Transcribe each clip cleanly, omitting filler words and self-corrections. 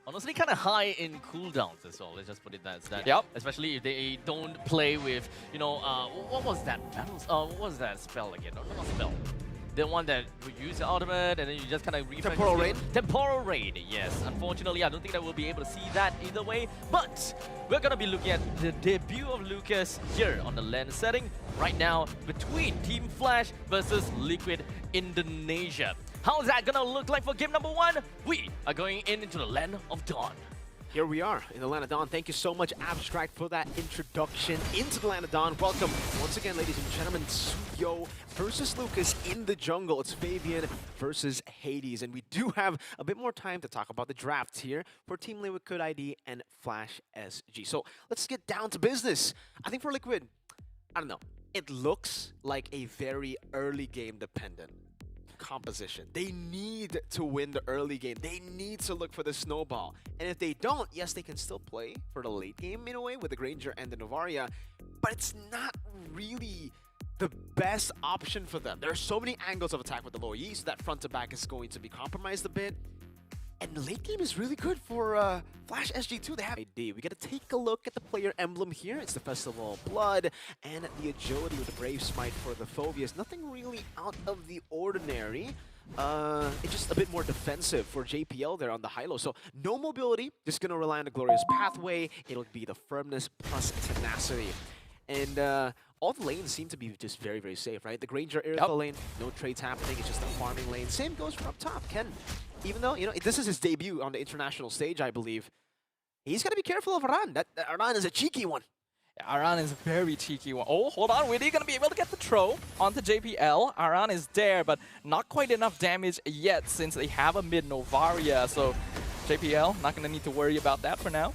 honestly kind of high in cooldowns as well. Let's just put it that. Yep. Especially if they don't play with, what was that battles? What was that spell again? No, not spell. The one that would use the ultimate and then you just kind of refresh. Temporal Rain? Temporal Rain, yes. Unfortunately, I don't think that we'll be able to see that either way. But we're going to be looking at the debut of Lucas here on the LAN setting right now between Team Flash versus Liquid Indonesia. How's that going to look like for game number 1? We are going into the Land of Dawn. Here we are in the Land of Dawn. Thank you so much, Abstract, for that introduction into the Land of Dawn. Welcome once again, ladies and gentlemen. Suyo versus Lucas in the jungle. It's Fabian versus Hades. And we do have a bit more time to talk about the draft here for Team Liquid ID and Flash SG. So let's get down to business. I think for Liquid, I don't know. It looks like a very early game dependent composition. They need to win the early game. They need to look for the snowball. And if they don't, yes, they can still play for the late game in a way with the Granger and the Novaria, but it's not really the best option for them. There are so many angles of attack with the low E, so that front to back is going to be compromised a bit. And the late game is really good for Flash SG2. They have ID. We got to take a look at the player emblem here. It's the Festival of Blood and the agility with the Brave Smite for the Phobias. Nothing really out of the ordinary. It's just a bit more defensive for JPL there on the high-low. So no mobility, just going to rely on the Glorious Pathway. It'll be the firmness plus tenacity. And all the lanes seem to be just very, very safe, right? The Granger Airflow lane, no trades happening. It's just a farming lane. Same goes for up top. Ken, even though, this is his debut on the international stage, I believe, he's got to be careful of Aran. That Aran is a cheeky one. Aran is a very cheeky one. Oh, hold on. Witty going to be able to get the throw onto JPL. Aran is there, but not quite enough damage yet since they have a mid Novaria. So JPL, not going to need to worry about that for now.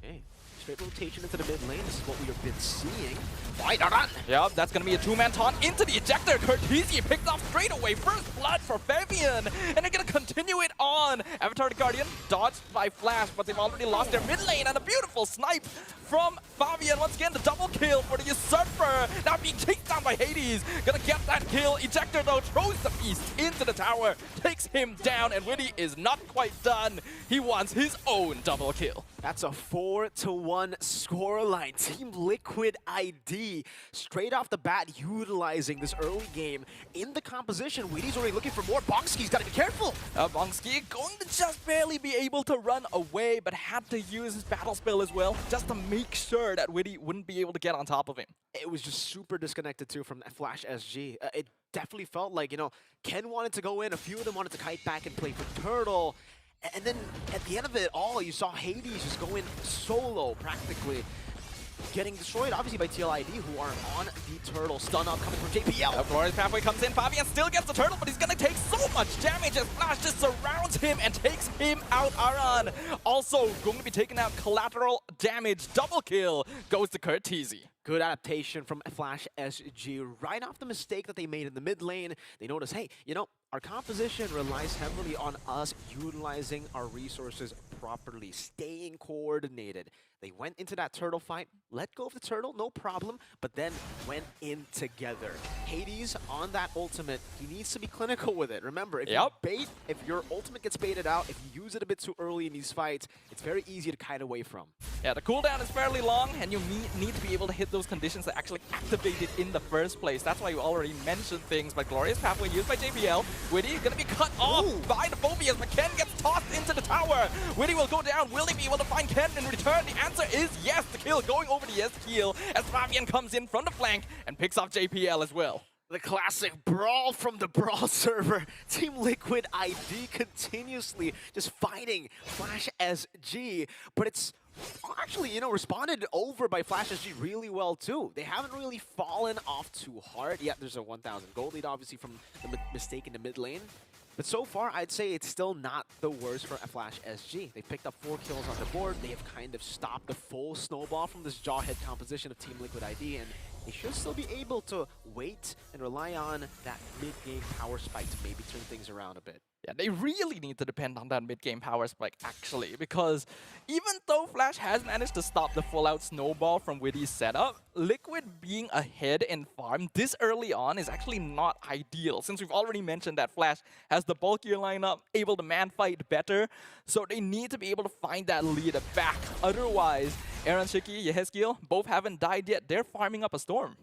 Okay. Straight rotation into the mid lane. This is what we have been seeing. Fight Aran! Yep, that's going to be a two-man taunt into the ejector. Curtisi picked off straight away. First blood for Fabian. And they're going to continue it on. Avatar the Guardian dodged by Flash, but they've already lost their mid lane. And a beautiful snipe from Fabian. Once again, the double kill for the Usurper. Now being kicked down by Hades. Going to get that kill. Ejector, though, throws the beast into the tower. Takes him down. And Witty is not quite done. He wants his own double kill. That's a 4-1 scoreline. Team Liquid ID straight off the bat utilizing this early game in the composition. Wheaty's already looking for more. Bongski's got to be careful. Bongski going to just barely be able to run away, but had to use his battle spell as well just to make sure that Witty wouldn't be able to get on top of him. It was just super disconnected too from Flash SG. It definitely felt like, Ken wanted to go in. A few of them wanted to kite back and play for Turtle. And then at the end of it all, you saw Hades just go in solo practically, getting destroyed obviously by TLID, who are on the Turtle. Stun up coming from JPL. Of course, Pathway comes in. Fabian still gets the Turtle, but he's going to take so much damage as Flash just surrounds him and takes him out. Aran also going to be taking out collateral damage. Double kill goes to Curtisi. Good adaptation from Flash SG right off the mistake that they made in the mid lane. They noticed, hey, our composition relies heavily on us utilizing our resources properly, staying coordinated. They went into that turtle fight, let go of the turtle, no problem, but then went in together. Hades on that ultimate, he needs to be clinical with it. Remember, if if your ultimate gets baited out, if you use it a bit too early in these fights, it's very easy to kite away from. Yeah, the cooldown is fairly long, and you need to be able to hit those conditions that actually activate it in the first place. That's why you already mentioned things, but Glorious Pathway used by JPL. Witty gonna be cut off by the Phobias, but Ken gets tossed into the tower. Witty will go down. Will he be able to find Ken in return? The answer is yes. The kill going over the S-Heal as Fabian comes in from the flank and picks off JPL as well. The classic brawl from the Brawl server. Team Liquid ID continuously just fighting Flash SG, but it's actually, responded over by Flash SG really well too. They haven't really fallen off too hard. Yeah, there's a 1,000 gold lead obviously from the mistake in the mid lane. But so far, I'd say it's still not the worst for Flash SG. They picked up 4 kills on the board. They have kind of stopped the full snowball from this jawhead composition of Team Liquid ID, and they should still be able to wait and rely on that mid-game power spike to maybe turn things around a bit. Yeah, they really need to depend on that mid-game power spike, actually, because even though Flash has managed to stop the full-out snowball from Witty's setup, Liquid being ahead in farm this early on is actually not ideal, since we've already mentioned that Flash has the bulkier lineup, able to man-fight better, so they need to be able to find that lead back. Otherwise, aeronshiki, Yehezkiel, both haven't died yet. They're farming up a storm.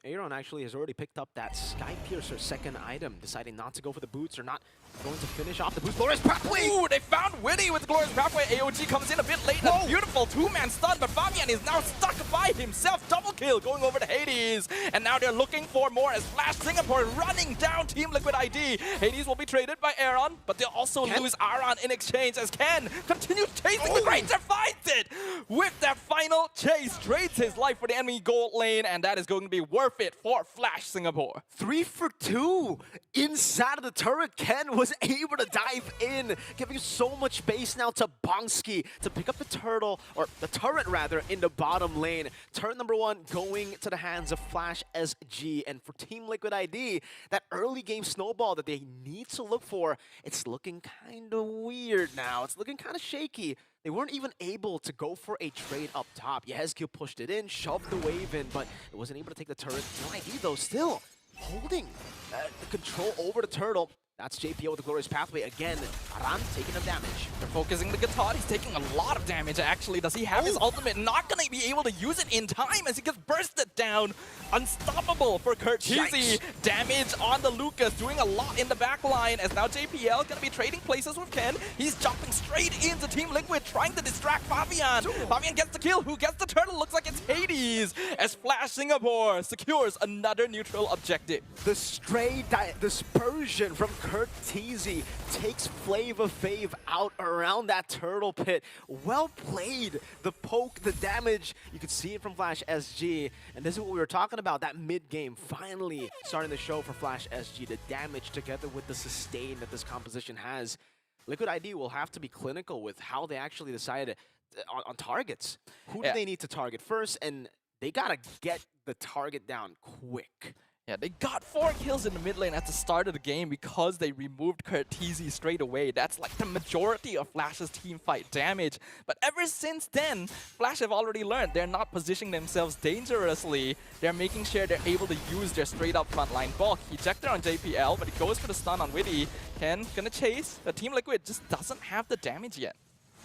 Aaron actually has already picked up that Sky Piercer second item, deciding not to go for the boots or not going to finish off the boost. Glorious Pathway! Ooh, they found Witty with the Glorious Pathway. AOG comes in a bit late. Whoa. A beautiful two-man stun, but Fabian is now stuck by himself. Double kill going over to Hades. And now they're looking for more as Flash Singapore running down Team Liquid ID. Hades will be traded by Aaron, but they'll also lose Aaron in exchange as Ken continues chasing the Grangger, finds it! With that final chase, trades his life for the enemy gold lane, and that is going to be worth it for Flash Singapore. 3 for 2 inside of the turret. Ken was able to dive in, giving so much space now to Bongski to pick up the turtle, or the turret rather, in the bottom lane. Turret number 1 going to the hands of Flash SG, and for Team Liquid ID, that early game snowball that they need to look for, it's looking kind of weird now. It's looking kind of shaky. They weren't even able to go for a trade up top. Yehezkiel pushed it in, shoved the wave in, but it wasn't able to take the turret. No ID though, still holding the control over the turtle. That's JPO with the Glorious Pathway again. Aran taking the damage. They're focusing the Guitar. He's taking a lot of damage, actually. Does he have his ultimate? Not going to be able to use it in time as he gets bursted down. Unstoppable for Curtizi. Damage on the Lucas, doing a lot in the back line as now JPL going to be trading places with Ken. He's jumping straight into Team Liquid, trying to distract Fabian. Fabian gets the kill. Who gets the turtle? Looks like it's Hades as Flash Singapore secures another neutral objective. The stray dispersion from Curtizi takes Flavor Fave out around that turtle pit. Well played. The poke, the damage, you could see it from Flash SG. And this is what we were talking about, that mid-game finally starting the show for Flash SG. The damage together with the sustain that this composition has. Liquid ID will have to be clinical with how they actually decide on targets. Who do they need to target first? And they gotta get the target down quick. Yeah, they got 4 kills in the mid lane at the start of the game because they removed Curtizi straight away. That's like the majority of Flash's team fight damage. But ever since then, Flash have already learned they're not positioning themselves dangerously. They're making sure they're able to use their straight up frontline bulk. Ejector on JPL, but he goes for the stun on Witty. Ken gonna chase, but Team Liquid just doesn't have the damage yet.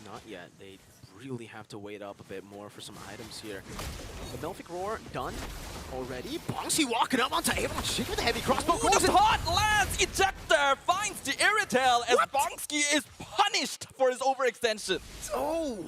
Not yet. They really have to wait up a bit more for some items here. The Melfic Roar done already. Bongsi walking up onto aeronshiki with a heavy crossbow. Ooh, the pot lands! Ejector finds the Irritel as Bongski is punished for his overextension. Oh!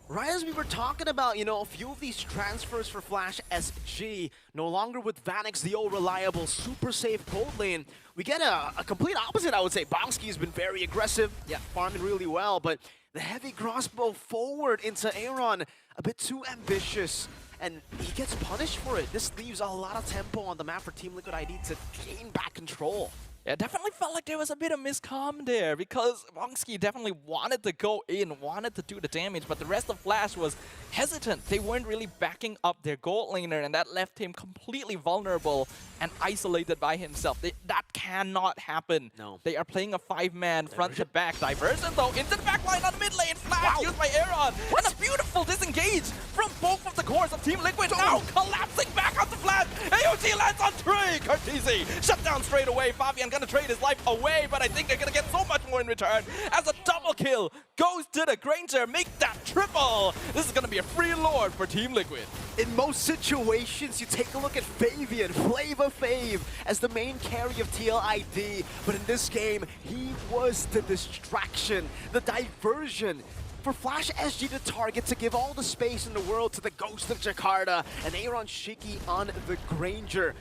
Right as we were talking about, you know, a few of these transfers for Flash SG, no longer with Vanix, the old reliable, super safe gold lane, we get a complete opposite, I would say. Bongski has been very aggressive, farming really well, but the heavy crossbow forward into Aaron, a bit too ambitious, and he gets punished for it. This leaves a lot of tempo on the map for Team Liquid ID to gain back control. Yeah, definitely felt like there was a bit of miscomm there because Bongski definitely wanted to go in, wanted to do the damage, but the rest of Flash was hesitant. They weren't really backing up their gold laner, and that left him completely vulnerable and isolated by himself. That cannot happen. No. They are playing a 5-man front to back. Diversion though, into the back line on the mid lane. Flash used by Aaron. And a beautiful disengage from both of the cores of Team Liquid. Now collapsing back onto Flash. AOG lands on 3. Curtizi shut down straight away. Fabian gonna trade his life away, but I think they're gonna get so much more in return as a double kill goes to the Grangger. Make that triple. This is gonna be a free lord for Team Liquid. In most situations, you take a look at Fabian, Flavor Fave, as the main carry of TLID, but in this game, he was the distraction, the diversion. For Flash SG to target, to give all the space in the world to the Ghost of Jakarta, and aeronshiki on the Grangger.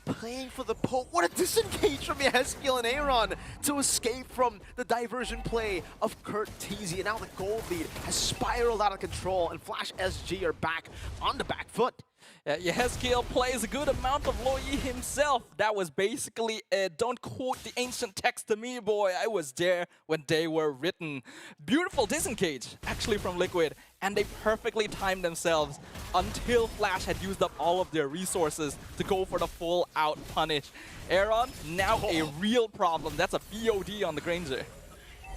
Playing for the poke. What a disengage from Yehezkiel and Aaron to escape from the diversion play of Curtizi. And now the gold lead has spiraled out of control, and Flash SG are back on the back foot. Yehezkiel plays a good amount of Loi himself. That was basically don't quote the ancient text to me, boy. I was there when they were written. Beautiful disengage, actually, from Liquid. And they perfectly timed themselves until Flash had used up all of their resources to go for the full-out punish. Aaron, now a real problem. That's a BOD on the Grangers.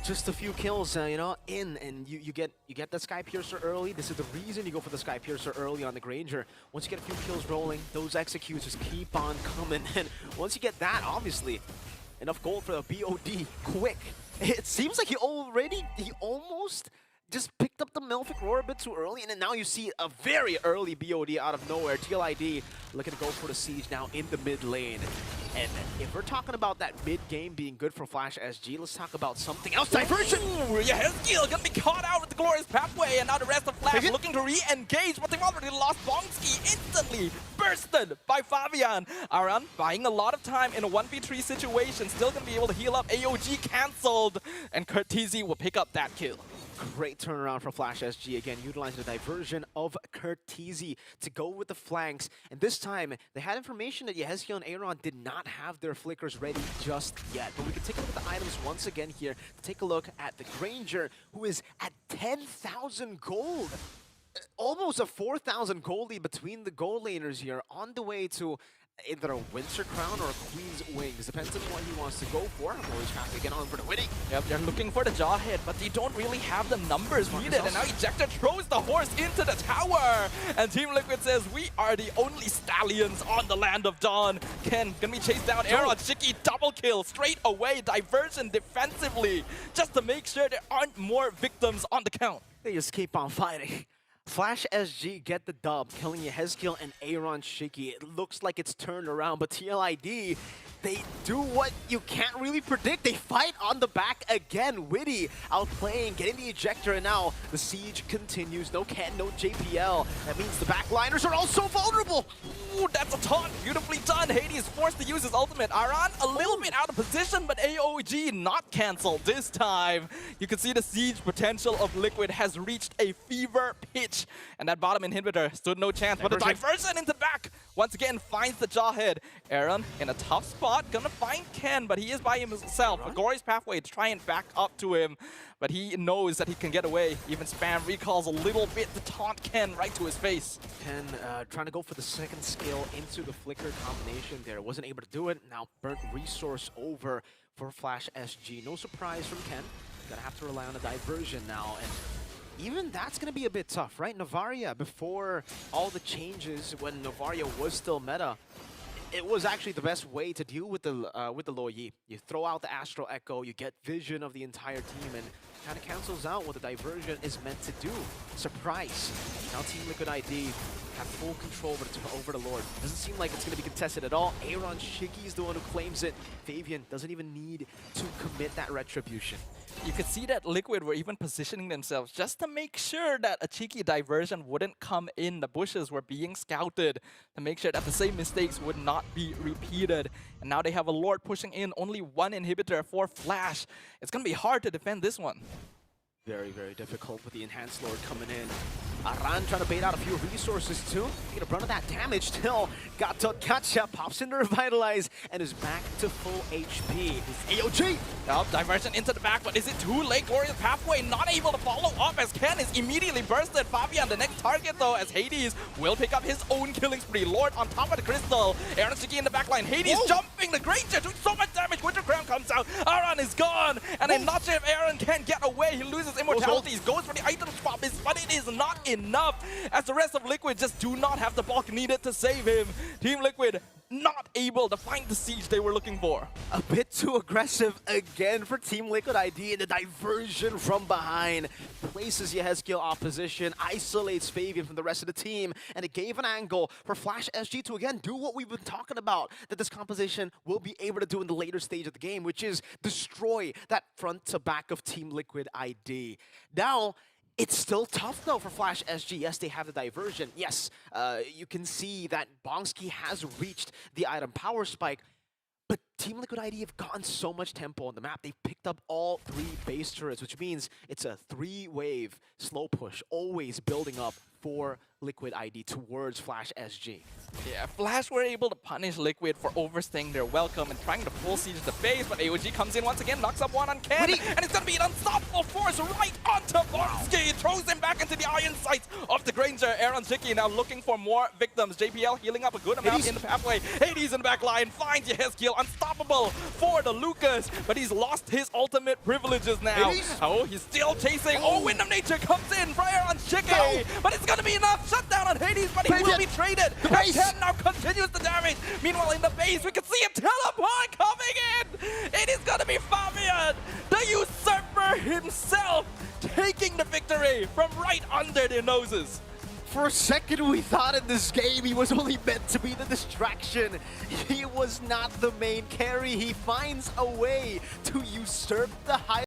Just a few kills, you know, and you get the Sky Piercer early. This is the reason you go for the Sky Piercer early on the Granger. Once you get a few kills rolling, those executes just keep on coming. And once you get that, obviously, enough gold for the BOD quick. It seems like he almost just picked up the Malefic Roar a bit too early, and then now you see a very early BOD out of nowhere. TLID looking to go for the siege now in the mid lane. And if we're talking about that mid game being good for Flash SG, let's talk about something else. Diversion! Ooh, Yehezkiel gonna be caught out with the glorious pathway, and now the rest of Flash looking to re-engage, but they've already lost Bongski instantly, bursted by Fabian. Aran buying a lot of time in a 1v3 situation, still gonna be able to heal up. AOG cancelled, and Curtizi will pick up that kill. Great turnaround for Flash SG, again utilizing the diversion of Curtizi to go with the flanks. And this time, they had information that Yehezkiel and Aaron did not have their flickers ready just yet. But we can take a look at the items once again here to take a look at the Granger, who is at 10,000 gold. Almost a 4,000 gold lead between the gold laners here, on the way to either a Winter Crown or a Queen's Wings. Depends on what he wants to go for. I'm always trying to get on for the winning. Yep, they're looking for the jaw hit, but they don't really have the numbers needed. And now Ejector throws the horse into the tower. And Team Liquid says, we are the only stallions on the land of Dawn. Ken gonna be chased down. aeronshiki double kill straight away. Diversion defensively, just to make sure there aren't more victims on the count. They just keep on fighting. Flash SG get the dub, killing Yehezkiel and aeronshiki. It looks like it's turned around, but TLID, they do what you can't really predict. They fight on the back again. Witty outplaying, getting the ejector, and now the siege continues. No Ken, no JPL. That means the backliners are also vulnerable. Ooh, that's a taunt. Beautifully done. Hades forced to use his ultimate. Aran a little bit out of position, but AOG not cancelled this time. You can see the siege potential of Liquid has reached a fever pitch. And that bottom inhibitor stood no chance. But the diversion into back once again finds the jawhead. Aaron in a tough spot, gonna find Ken, but he is by himself. A glorious pathway to try and back up to him, but he knows that he can get away. Even spam recalls a little bit to taunt Ken right to his face. Ken trying to go for the second skill into the flicker combination there. Wasn't able to do it. Now burnt resource over for Flash SG. No surprise from Ken. Gonna have to rely on a diversion now. And even that's going to be a bit tough, right? Novaria, before all the changes, when Novaria was still meta, it was actually the best way to deal with the Loi. You throw out the Astral Echo, you get vision of the entire team, and kind of cancels out what the diversion is meant to do. Surprise. Now Team Liquid ID have full control over the Lord. Doesn't seem like it's going to be contested at all. aeronshiki is the one who claims it. Fabian doesn't even need to commit that retribution. You could see that Liquid were even positioning themselves just to make sure that a cheeky diversion wouldn't come in. The bushes were being scouted to make sure that the same mistakes would not be repeated. And now they have a Lord pushing in, only one inhibitor for Flash. It's going to be hard to defend this one. Very, very difficult with the Enhanced Lord coming in. Aran trying to bait out a few resources too. Taking a run of that damage still. Got to Katja, pops into Revitalize, and is back to full HP. AOG! Now, diversion into the back, but is it too late? Glorious Pathway not able to follow up as Ken is immediately bursted. Fabian, the next target though, as Hades will pick up his own killing spree. Lord on top of the crystal. aeronshiki in the backline. Hades jumping the Granger, doing so much damage. Winter Crown comes out. Aran is gone, and I'm not sure if Aaron can get away. He loses immortalities, goes for the item swap, but it is not enough, as the rest of Liquid just do not have the bulk needed to save him. Team Liquid not able to find the siege they were looking for. A bit too aggressive again for Team Liquid ID, and the diversion from behind places Yehezkiel opposition, isolates Fabian from the rest of the team, and it gave an angle for Flash SG to again do what we've been talking about that this composition will be able to do in the later stage of the game, which is destroy that front to back of Team Liquid ID. Now, it's still tough, though, for Flash SG. Yes, they have the diversion. Yes, you can see that Bongski has reached the item power spike, but Team Liquid ID have gotten so much tempo on the map. They've picked up all 3 base turrets, which means it's a 3-wave slow push, always building up for Liquid ID towards Flash SG. Yeah, Flash were able to punish Liquid for overstaying their welcome and trying to full siege the base, but AOG comes in once again, knocks up one on Ken, and it's gonna be an unstoppable force right onto Borsky. Throws him back into the iron sights of the Grangger. aeronshiki now looking for more victims. JPL healing up a good amount in the pathway. Hades in the back line finds Yehezkiel, unstoppable for the Lucas, but he's lost his ultimate privileges now. Oh, he's still chasing. Oh, Wind of Nature comes in for aeronshiki, but it's gonna be enough. Shut down on Hades, but he will be traded. Ken now continues the damage. Meanwhile, in the base, we can see him teleport coming in. It is gonna be Fabian, the usurper himself, taking the victory from right under their noses. For a second, we thought in this game he was only meant to be the distraction. He was not the main carry. He finds a way to usurp the high